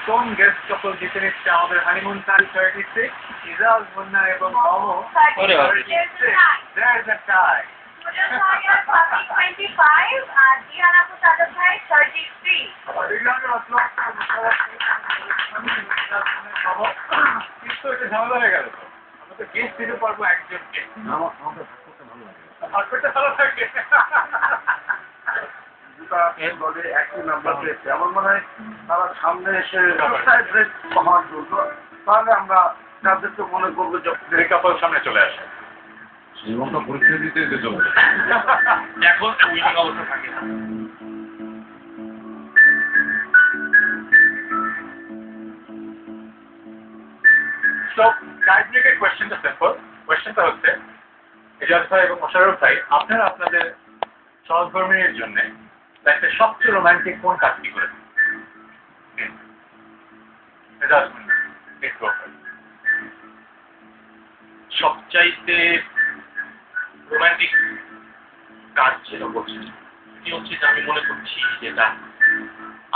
কোন গেস্ট কাপল জিতে নিচ্ছে আমাদের হানিমুন টাইম 36, ইজাজ মুন্না এবং মামু 36. There's a tie. 25 আর জিহান আপু সাদত ভাই 33. কিন্তু এটা ঝামেলা হয়ে গেল। আমরা তো গেস্ট দিতে পারবো একজনকে। আমাদের ভাগ করতে ভালো লাগে। বলে একই নাম্বার পেয়েছে আমার মনে হয় তারা সামনে এসে পাওয়ার জন্য তাহলে আমরা তাদেরকে মনে করবো যে কাপল সামনে চলে আসে। জীবনটা পরীক্ষা দিতে দিতে চলে এখন উইনিং অবস্থা থাকে না। So, টাইব্রেকের কোয়েশ্চেনটা সিম্পল। কোয়েশ্চেনটা হচ্ছে এজাজ ভাই এবং মোশাররফ ভাই, আপনারা আপনাদের সহধর্মীর জন্য লাইফে সবচেয়ে রোমান্টিক কোন কাজটি করেছেন? Ejaz Munna, please go for it. সবচাইতে রোমান্টিক কাজ যেটা করছি এটি হচ্ছে যে আমি মনে করছি যেটা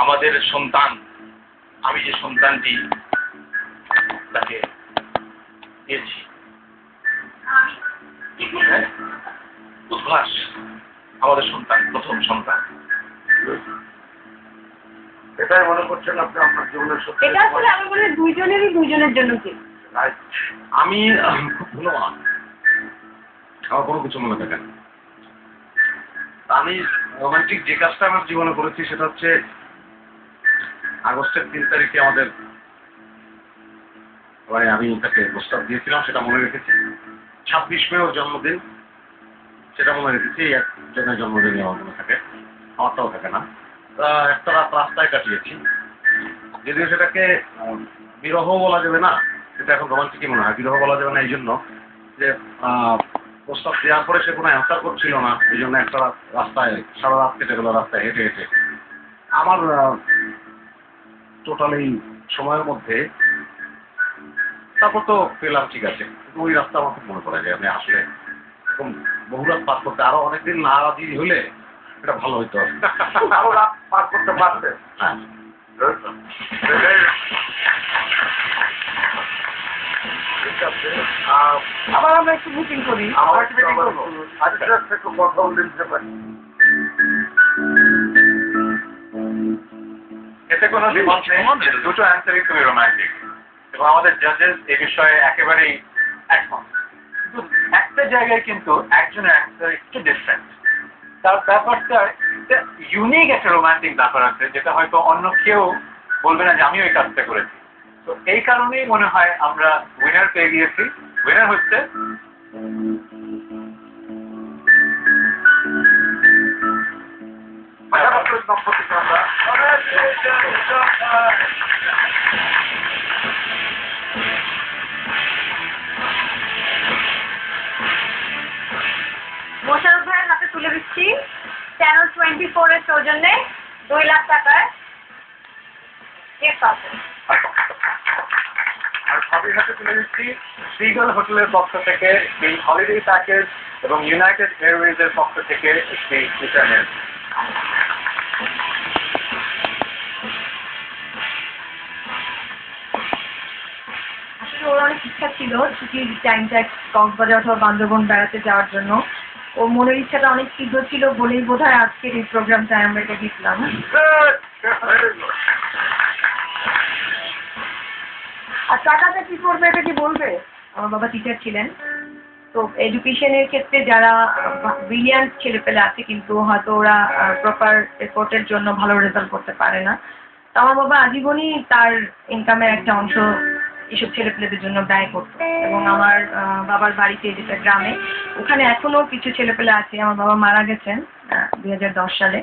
আমাদের সন্তান, আমি যে সন্তানটি তাকে দিয়েছি উদ্ভাস, আমাদের সন্তান, প্রথম সন্তান। এটাই মনে করছেন আপনি আপনার জীবনের সত্যি? এটা আসলে আমি বলি দুইজনের জন্য কি আমি খুব ধন্যবাদ আমার কোনো কিছু মনে থাকে না। আমি রোমান্টিক যে কাজটা আমার জীবনে করেছি সেটা হচ্ছে আগস্টের 3 তারিখে আমাদের আমি তাকে প্রস্তাব দিয়েছিলাম, সেটা মনে রেখেছি। 26 মে ওর জন্মদিন, সেটা মনে রেখেছি। একজনের জন্মদিনই আমার মনে থাকে, আমারটাও থাকে না। একটা রাত রাস্তায় কাটিয়েছি, যদিও সেটাকে বিরহ বলা যাবে না, সেটা এখন রোমান্টিকই মনে হয়। বিরহ বলা যাবে না এই জন্য যে প্রস্তাব দেওয়ার পরে সে কোনো অ্যান্সার করছিল না, এই জন্য একটা রাস্তায় সারা রাত কেটে গেল রাস্তায় হেঁটে হেঁটে। আমার টোটাল এই সময়ের মধ্যে তারপর তো পেলাম, ঠিক আছে, কিন্তু ওই রাস্তা আমার খুব মনে পড়ে যায়। আমি আসলে এরকম বহু রাত পার করতে, আরো অনেকদিন না রাজি হলে এটা ভালো হইতো। আরো রাত পার করতে পারবে। হ্যাঁ, আবার আমরা একটু বুকিং করি। আমার একটু মিটিং করবো, আজকে একটু কথা বলে দিতে পারি। এতে কোনো দ্বিমত নেই, দুটো অ্যান্সারই খুবই রোমান্টিক এবং আমাদের জাজেস এ বিষয়ে একেবারেই একমত। কিন্তু একটা জায়গায় কিন্তু একজনের অ্যান্সার একটু ডিফারেন্ট। তার ব্যাপারটা ইউনিক একটা রোমান্টিক ব্যাপার আছে, যেটা হয়তো অন্য কেউ বলবে না যে আমি ওই কাজটা করেছি। তো এই কারণেই মনে হয় আমরা উইনার পেয়ে গিয়েছি। উইনার হচ্ছে মোশাররফ ভাইয়ের হাতে তুলে দিচ্ছি চ্যানেল 24 এর সৌজন্যে 2 লাখ টাকার গিফট আছে। আর ভাবির হাতে তুলে দিচ্ছি সিগল হোটেলের পক্ষ থেকে এই হলিডে প্যাকেজ এবং ইউনাইটেড এয়ারওয়েজের পক্ষ থেকে একটি রিটার্নের। আসলে ওর অনেক ইচ্ছা ছিল ছুটির টাইমটা কক্সবাজার অথবা বান্দরবন বেড়াতে যাওয়ার জন্য। ওর মনের ইচ্ছাটা অনেক তীব্র ছিল বলেই বোধহয় আজকের এই প্রোগ্রামটায় আমরা এটা দিচ্ছিলাম। আর টাকাটা কি করবে এটা কি বলবে? আমার বাবা টিচার ছিলেন, তো এডুকেশনের ক্ষেত্রে যারা ব্রিলিয়ান্ট ছেলেপেলে আছে কিন্তু হয়তো ওরা প্রপার এফোর্টের জন্য ভালো রেজাল্ট করতে পারে না, তো আমার বাবা আজীবনই তার ইনকামের একটা অংশ এসব ছেলেপেলেদের জন্য ব্যয় করতো। এবং আমার বাবার বাড়িতে, যেটা গ্রামে, ওখানে এখনো কিছু ছেলেপেলে আছে। আমার বাবা মারা গেছেন 2010 সালে।